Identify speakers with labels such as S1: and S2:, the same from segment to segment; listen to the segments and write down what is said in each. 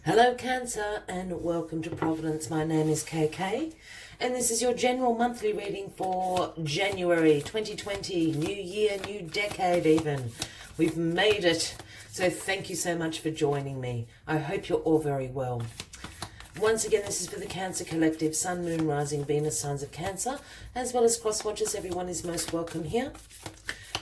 S1: Hello Cancer and welcome to Providence. My name is KK and this is your general monthly reading for January 2020. New year, new decade even. We've made it. So thank you so much for joining me. I hope you're all very well. Once again, this is for the Cancer Collective, Sun, Moon, Rising, Venus, signs of Cancer, as well as cross-watchers. Everyone is most welcome here.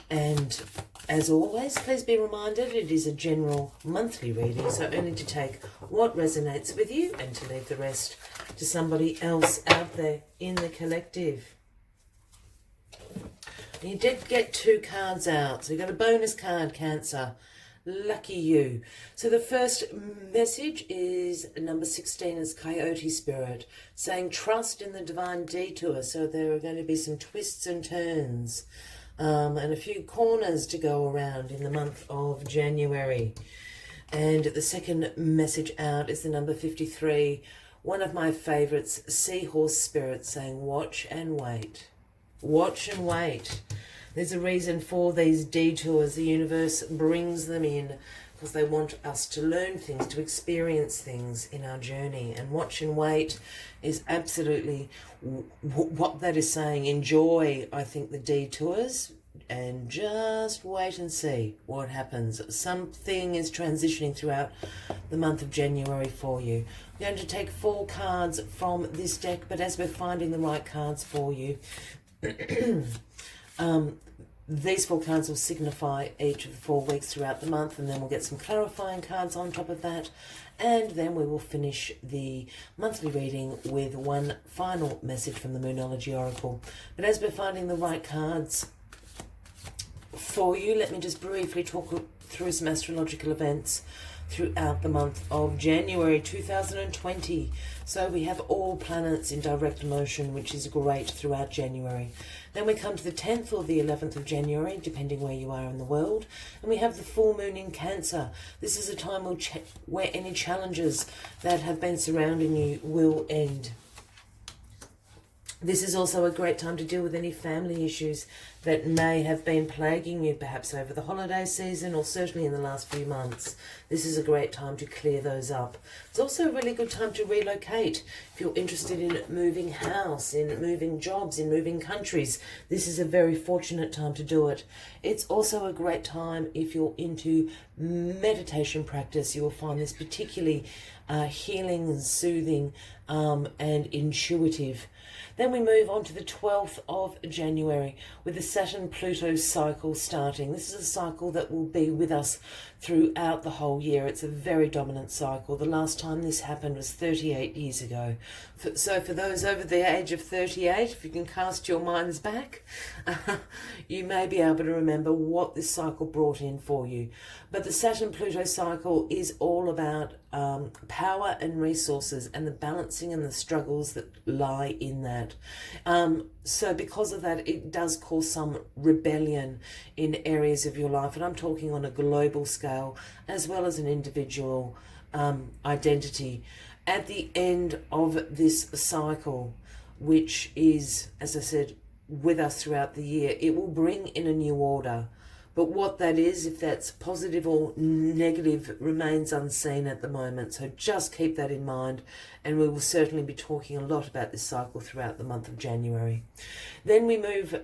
S1: And as always, please be reminded it is a general monthly reading, so only to take what resonates with you and to leave the rest to somebody else out there in the collective. You did get two cards out, so you got a bonus card, Cancer. Lucky you. So the first message is number 16 is Coyote Spirit, saying trust in the divine detour. So there are going to be some twists and turns. And a few corners to go around in the month of January. And the second message out is the number 53, one of my favorites, Seahorse Spirit, saying watch and wait. Watch and wait. There's a reason for these detours. The universe brings them in because they want us to learn things, to experience things in our journey. And watch and wait is absolutely what that is saying. Enjoy, I think, the detours and just wait and see what happens. Something is transitioning throughout the month of January for you. I'm going to take 4 cards from this deck, but as we're finding the right cards for you, these 4 cards will signify each of the 4 weeks throughout the month, and then we'll get some clarifying cards on top of that, and then we will finish the monthly reading with one final message from the Moonology Oracle. But as we're finding the right cards for you, let me just briefly talk through some astrological events throughout the month of January 2020. So we have all planets in direct motion, which is great throughout January. Then we come to the 10th or the 11th of January, depending where you are in the world, and we have the full moon in Cancer. This is a time where any challenges that have been surrounding you will end. This is also a great time to deal with any family issues that may have been plaguing you, perhaps over the holiday season or certainly in the last few months. This is a great time to clear those up. It's also a really good time to relocate. If you're interested in moving house, in moving jobs, in moving countries, this is a very fortunate time to do it. It's also a great time if you're into meditation practice. You will find this particularly healing and soothing and intuitive. Then we move on to the 12th of January with the Saturn-Pluto cycle starting. This is a cycle that will be with us throughout the whole year. It's a very dominant cycle. The last time this happened was 38 years ago. So for those over the age of 38, if you can cast your minds back, you may be able to remember what this cycle brought in for you. But the Saturn-Pluto cycle is all about power and resources and the balancing and the struggles that lie in that. So because of that, it does cause some rebellion in areas of your life. And I'm talking on a global scale as well as an individual identity. At the end of this cycle, which is, as I said, with us throughout the year, it will bring in a new order. But what that is, if that's positive or negative, remains unseen at the moment. So just keep that in mind. And we will certainly be talking a lot about this cycle throughout the month of January. Then we move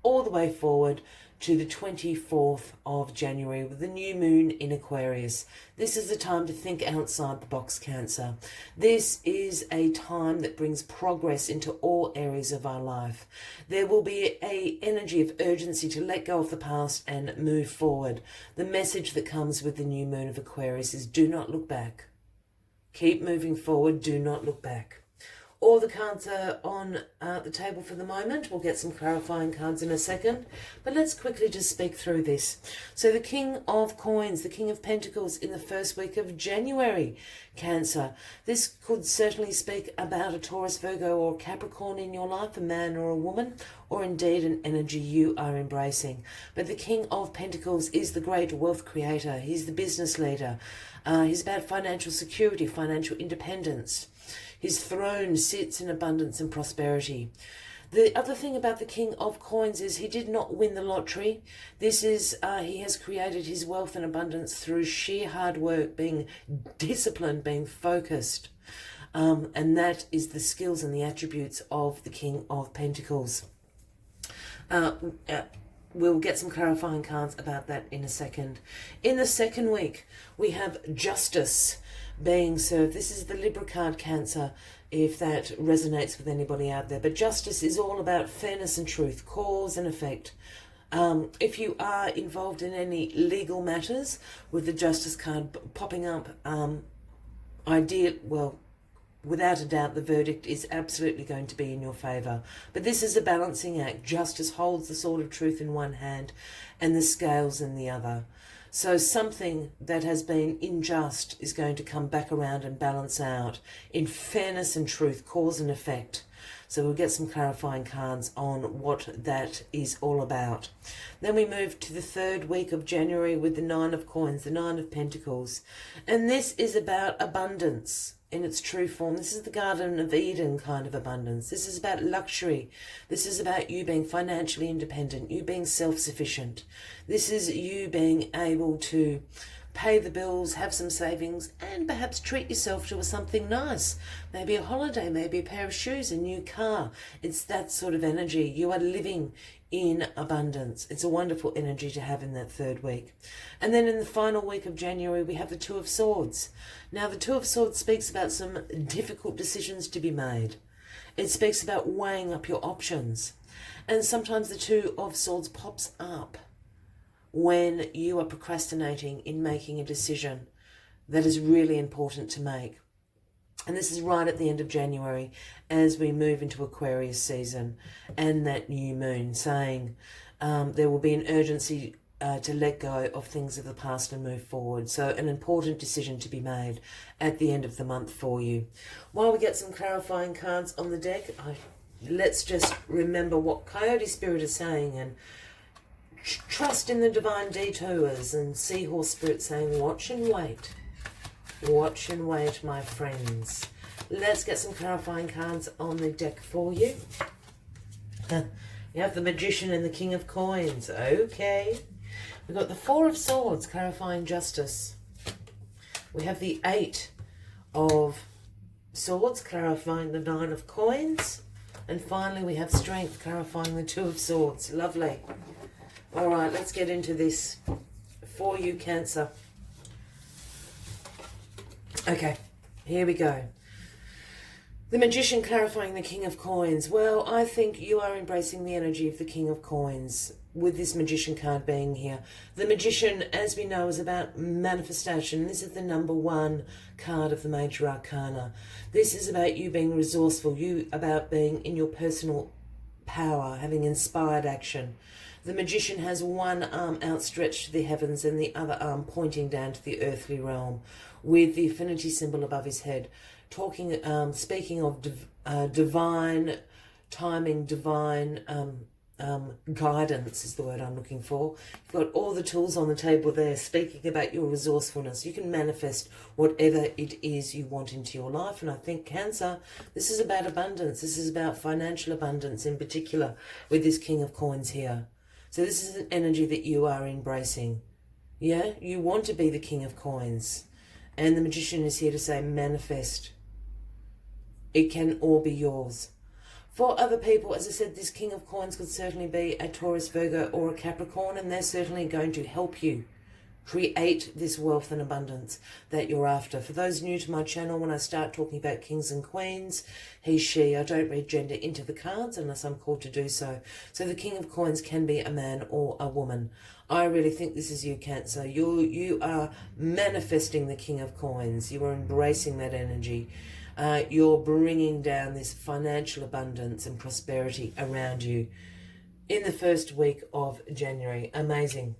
S1: all the way forward to the 24th of January with the new moon in Aquarius. This is the time to think outside the box, Cancer. This is a time that brings progress into all areas of our life. There will be an energy of urgency to let go of the past and move forward. The message that comes with the new moon of Aquarius is do not look back. Keep moving forward, do not look back. All the cards are on the table for the moment. We'll get some clarifying cards in a second. But let's quickly just speak through this. So the King of Coins, the King of Pentacles in the first week of January, Cancer. This could certainly speak about a Taurus, Virgo or Capricorn in your life, a man or a woman, or indeed an energy you are embracing. But the King of Pentacles is the great wealth creator. He's the business leader. He's about financial security, financial independence. His throne sits in abundance and prosperity. The other thing about the King of Coins is he did not win the lottery. This is, he has created his wealth and abundance through sheer hard work, being disciplined, being focused. And that is the skills and the attributes of the King of Pentacles. We'll get some clarifying cards about that in a second. In the second week, we have Justice being served. This is the Libra card, Cancer, if that resonates with anybody out there. But justice is all about fairness and truth, cause and effect. If you are involved in any legal matters, with the Justice card popping up, without a doubt, the verdict is absolutely going to be in your favour. But this is a balancing act. Justice holds the sword of truth in one hand and the scales in the other. So something that has been unjust is going to come back around and balance out in fairness and truth, cause and effect. So we'll get some clarifying cards on what that is all about. Then we move to the third week of January with the Nine of Coins, the Nine of Pentacles. And this is about abundance in its true form. This is the Garden of Eden kind of abundance. This is about luxury. This is about you being financially independent, you being self-sufficient. This is you being able to pay the bills, have some savings, and perhaps treat yourself to something nice. Maybe a holiday, maybe a pair of shoes, a new car. It's that sort of energy. You are living in abundance. It's a wonderful energy to have in that third week. And then in the final week of January, we have the Two of Swords. Now, the Two of Swords speaks about some difficult decisions to be made. It speaks about weighing up your options. And sometimes the Two of Swords pops up when you are procrastinating in making a decision that is really important to make. And this is right at the end of January as we move into Aquarius season and that new moon, saying there will be an urgency to let go of things of the past and move forward. So an important decision to be made at the end of the month for you. While we get some clarifying cards on the deck, let's just remember what Coyote Spirit is saying and trust in the divine detours, and Seahorse Spirit saying watch and wait. Watch and wait, my friends. Let's get some clarifying cards on the deck for you. You have the Magician and the King of Coins. Okay. We've got the Four of Swords, clarifying justice. We have the Eight of Swords, clarifying the Nine of Coins. And finally we have Strength, clarifying the Two of Swords. Lovely. All right, let's get into this for you, Cancer. Okay, here we go. The Magician clarifying the King of Coins. Well, I think you are embracing the energy of the King of Coins with this Magician card being here. The Magician, as we know, is about manifestation. This is the #1 card of the Major Arcana. This is about you being resourceful, you about being in your personal power, having inspired action. The Magician has one arm outstretched to the heavens and the other arm pointing down to the earthly realm with the affinity symbol above his head, speaking of divine timing, divine guidance is the word I'm looking for. You've got all the tools on the table there, speaking about your resourcefulness. You can manifest whatever it is you want into your life. And I think, Cancer, this is about abundance. This is about financial abundance in particular with this King of Coins here. So this is an energy that you are embracing. Yeah, you want to be the King of Coins. And the Magician is here to say manifest. It can all be yours. For other people, as I said, this King of Coins could certainly be a Taurus, Virgo or a Capricorn, and they're certainly going to help you create this wealth and abundance that you're after. For those new to my channel, when I start talking about kings and queens, he, she, I don't read gender into the cards unless I'm called to do so. So the King of Coins can be a man or a woman. I really think this is you, Cancer. You are manifesting the King of Coins. You are embracing that energy. You're bringing down this financial abundance and prosperity around you in the first week of January. Amazing.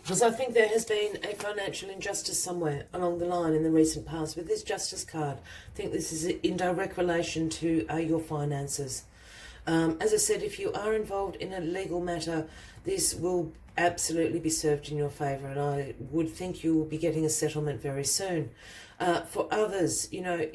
S1: Because I think there has been a financial injustice somewhere along the line in the recent past with this Justice card. I think this is in direct relation to your finances. As I said, if you are involved in a legal matter, this will absolutely be served in your favour, and I would think you will be getting a settlement very soon. For others, you know,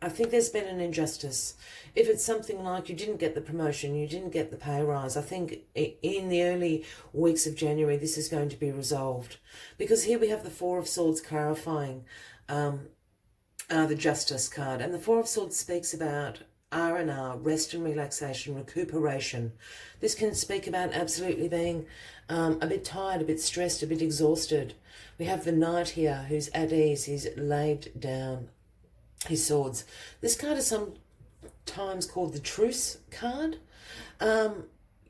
S1: I think there's been an injustice. If it's something like you didn't get the promotion, you didn't get the pay rise, I think in the early weeks of January this is going to be resolved. Because here we have the Four of Swords clarifying the Justice card. And the Four of Swords speaks about R&R, rest and relaxation, recuperation. This can speak about absolutely being a bit tired, a bit stressed, a bit exhausted. We have the Knight here who's at ease. He's laid down his swords. This card is sometimes called the Truce card.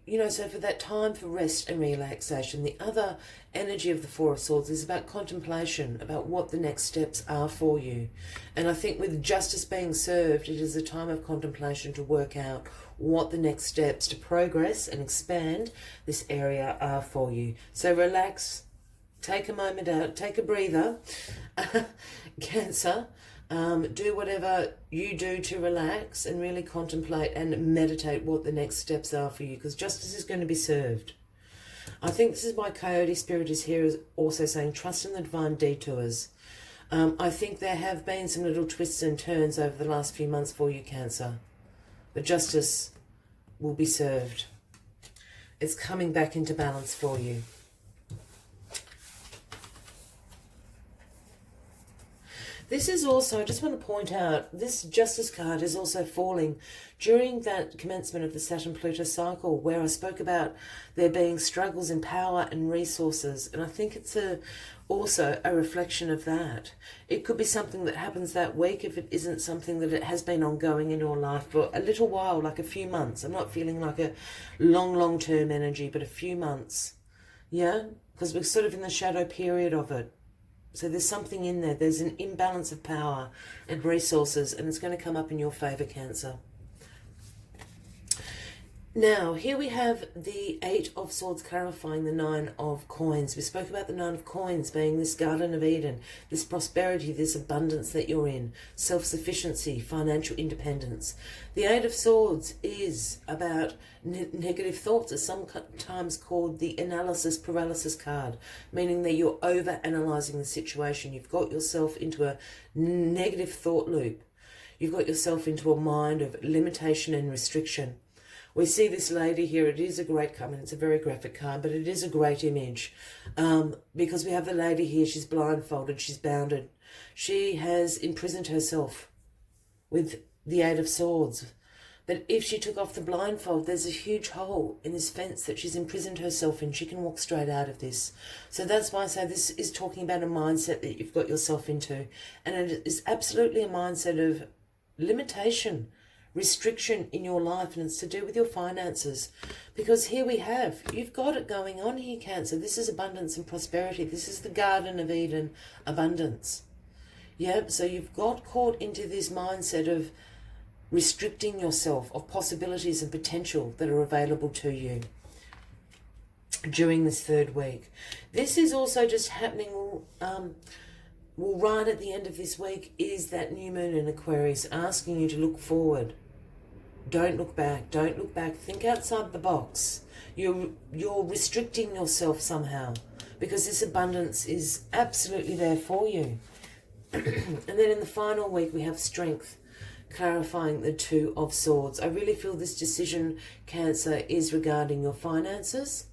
S1: You know, so for that time for rest and relaxation. The other energy of the Four of Swords is about contemplation, about what the next steps are for you. And I think with justice being served, it is a time of contemplation to work out what the next steps to progress and expand this area are for you. So relax, take a moment out, take a breather. Cancer. Do whatever you do to relax and really contemplate and meditate what the next steps are for you, because justice is going to be served. I think this is why Coyote Spirit is here, is also saying trust in the divine detours. I think there have been some little twists and turns over the last few months for you, Cancer. But justice will be served. It's coming back into balance for you. This is also, I just want to point out, this Justice card is also falling during that commencement of the Saturn-Pluto cycle, where I spoke about there being struggles in power and resources. And I think it's also a reflection of that. It could be something that happens that week if it isn't something that it has been ongoing in your life for a little while, like a few months. I'm not feeling like a long-term energy, but a few months. Yeah? Because we're sort of in the shadow period of it. So there's something in there. There's an imbalance of power and resources, and it's going to come up in your favour, Cancer. Now, here we have the Eight of Swords clarifying the Nine of Coins. We spoke about the Nine of Coins being this Garden of Eden, this prosperity, this abundance that you're in, self-sufficiency, financial independence. The Eight of Swords is about negative thoughts. It's sometimes called the analysis paralysis card, meaning that you're over-analysing the situation. You've got yourself into a negative thought loop. You've got yourself into a mind of limitation and restriction. We see this lady here. It is a great card. I mean, it's a very graphic card, but it is a great image because we have the lady here. She's blindfolded. She's bounded. She has imprisoned herself with the Eight of Swords. But if she took off the blindfold, there's a huge hole in this fence that she's imprisoned herself in. She can walk straight out of this. So that's why I say this is talking about a mindset that you've got yourself into. And it is absolutely a mindset of limitation, restriction in your life, and it's to do with your finances. Because here we have, you've got it going on here, Cancer. This is abundance and prosperity. This is the Garden of Eden abundance. Yeah, so you've got caught into this mindset of restricting yourself of possibilities and potential that are available to you during this third week. This is also just happening right at the end of this week is that new moon in Aquarius asking you to look forward. Don't look back. Don't look back. Think outside the box. You're restricting yourself somehow because this abundance is absolutely there for you. And then in the final week, we have Strength, clarifying the Two of Swords. I really feel this decision, Cancer, is regarding your finances.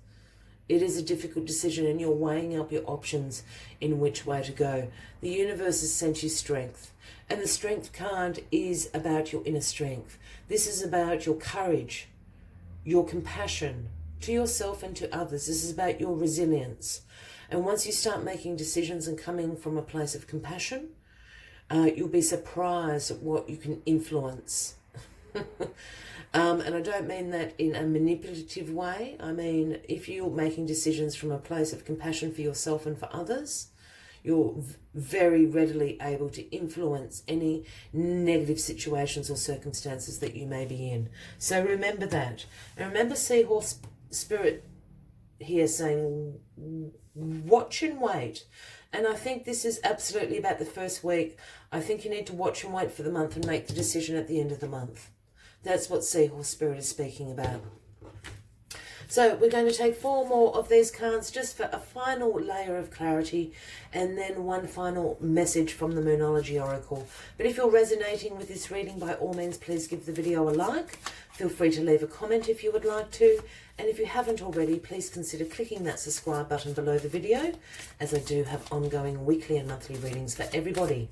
S1: It is a difficult decision and you're weighing up your options in which way to go. The universe has sent you strength. And the Strength card is about your inner strength. This is about your courage, your compassion to yourself and to others. This is about your resilience. And once you start making decisions and coming from a place of compassion, you'll be surprised at what you can influence. And I don't mean that in a manipulative way. I mean, if you're making decisions from a place of compassion for yourself and for others, you're very readily able to influence any negative situations or circumstances that you may be in. So remember that. And remember Seahorse Spirit here saying, watch and wait. And I think this is absolutely about the first week. I think you need to watch and wait for the month and make the decision at the end of the month. That's what Seahorse Spirit is speaking about. So we're going to take 4 more of these cards just for a final layer of clarity, and then one final message from the Moonology Oracle. But if you're resonating with this reading, by all means, please give the video a like. Feel free to leave a comment if you would like to. And if you haven't already, please consider clicking that subscribe button below the video, as I do have ongoing weekly and monthly readings for everybody.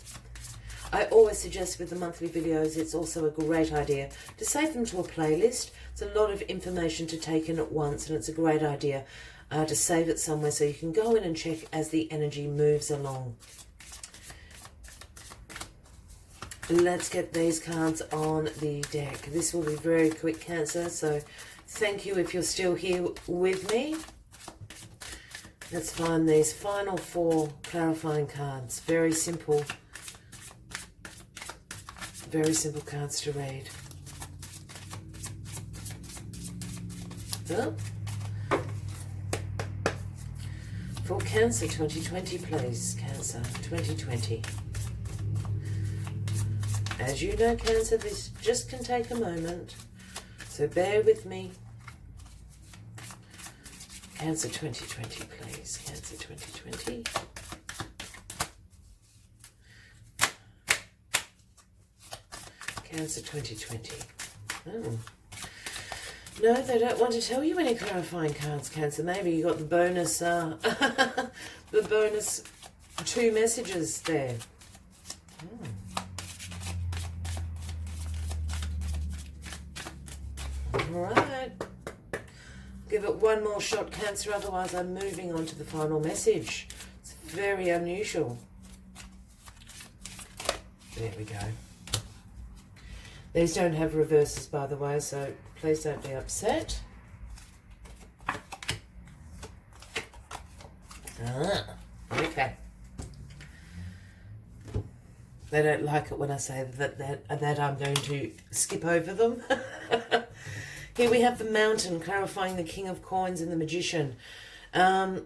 S1: I always suggest with the monthly videos, it's also a great idea to save them to a playlist. It's a lot of information to take in at once, and it's a great idea to save it somewhere so you can go in and check as the energy moves along. Let's get these cards on the deck. This will be very quick, Cancer, so thank you if you're still here with me. Let's find these final 4 clarifying cards. Very simple cards to read. So, for Cancer 2020, please. Cancer 2020. As you know, Cancer, this just can take a moment, so bear with me. Cancer 2020, please. Cancer 2020. Cancer 2020. Oh. No, they don't want to tell you any clarifying cards, Cancer. Maybe you got the bonus, the bonus 2 messages there. Alright. Give it one more shot, Cancer, otherwise I'm moving on to the final message. It's very unusual. There we go. These don't have reverses, by the way, so please don't be upset. Okay. They don't like it when I say that I'm going to skip over them. Here we have the Mountain, clarifying the King of Coins and the Magician. The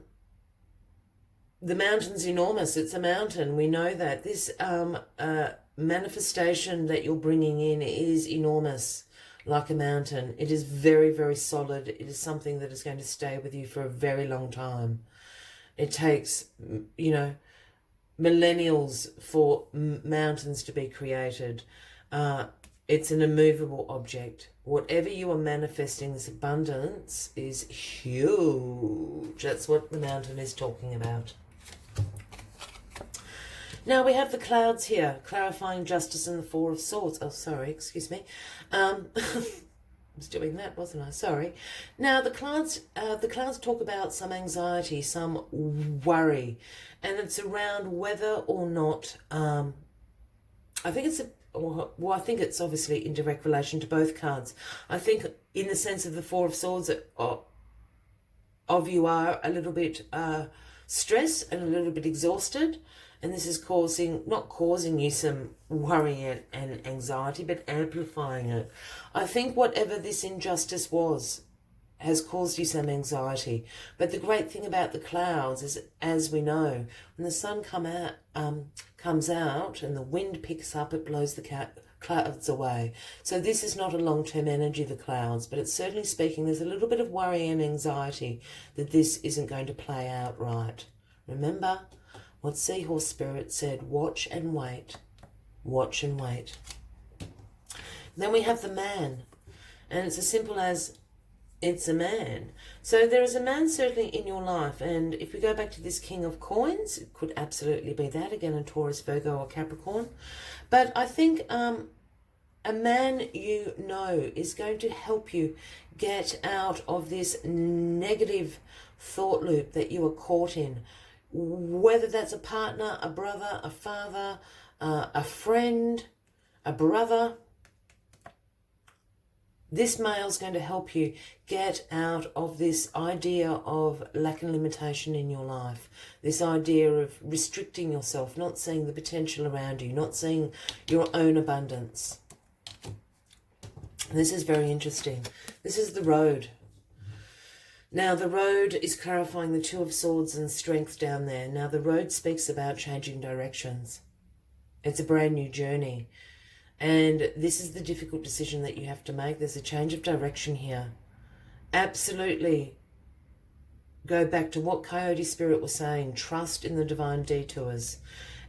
S1: mountain's enormous. It's a mountain. We know that. This manifestation that you're bringing in is enormous, like a mountain. It is very, very solid. It is something that is going to stay with you for a very long time. It takes, you know, millennials for mountains to be created. It's an immovable object. Whatever you are manifesting, this abundance is huge. That's what the mountain is talking about. Now we have the clouds here, clarifying justice and the 4 of Swords. Oh, sorry, excuse me. I was doing that, wasn't I? Sorry. Now the clouds talk about some anxiety, some worry, and it's around whether or not. I think it's obviously in direct relation to both cards. I think in the sense of the 4 of Swords, of you are a little bit stressed and a little bit exhausted. And this is not causing you some worry and anxiety, but amplifying it. I think whatever this injustice was has caused you some anxiety. But the great thing about the clouds is, as we know, when the sun comes out and the wind picks up, it blows the clouds away. So this is not a long-term energy, the clouds, but it's certainly speaking, there's a little bit of worry and anxiety that this isn't going to play out right. Remember what Seahorse Spirit said, watch and wait. Watch and wait. Then we have the Man, and it's as simple as it's a man. So there is a man certainly in your life, and if we go back to this King of Coins, it could absolutely be that, again in Taurus, Virgo or Capricorn. But I think a man you know is going to help you get out of this negative thought loop that you are caught in. Whether that's a partner, a brother, a father, a friend, a brother, this male's going to help you get out of this idea of lack and limitation in your life. This idea of restricting yourself, not seeing the potential around you, not seeing your own abundance. This is very interesting. This is the Road. Now, the Road is clarifying the 2 of Swords and strength down there. Now, the Road speaks about changing directions. It's a brand new journey. And this is the difficult decision that you have to make. There's a change of direction here. Absolutely go back to what Coyote Spirit was saying. Trust in the divine detours.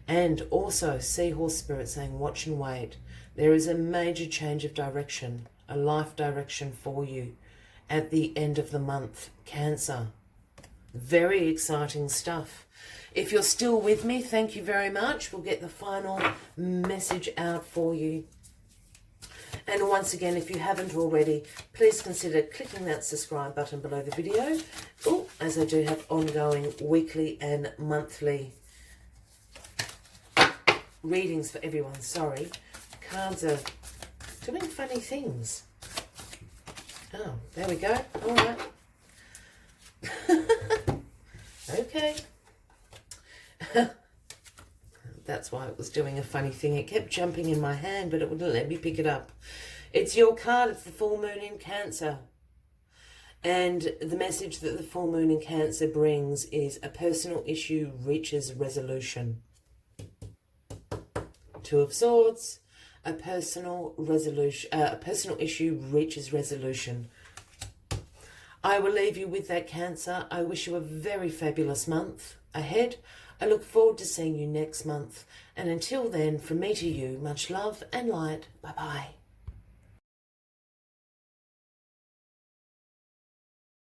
S1: And also Seahorse Spirit saying watch and wait. There is a major change of direction, a life direction for you at the end of the month, Cancer. Very exciting stuff. If you're still with me, thank you very much. We'll get the final message out for you. And once again, if you haven't already, please consider clicking that subscribe button below the video. Oh, as I do have ongoing weekly and monthly readings for everyone. Sorry, cards are doing funny things. Oh, there we go. All right. Okay. That's why it was doing a funny thing. It kept jumping in my hand, but it wouldn't let me pick it up. It's your card. It's the full moon in Cancer. And the message that the full moon in Cancer brings is a personal issue reaches resolution. Two of Swords, a personal issue reaches resolution. I will leave you with that, Cancer. I wish you a very fabulous month ahead. I look forward to seeing you next month. And until then, from me to you, much love and light. Bye-bye.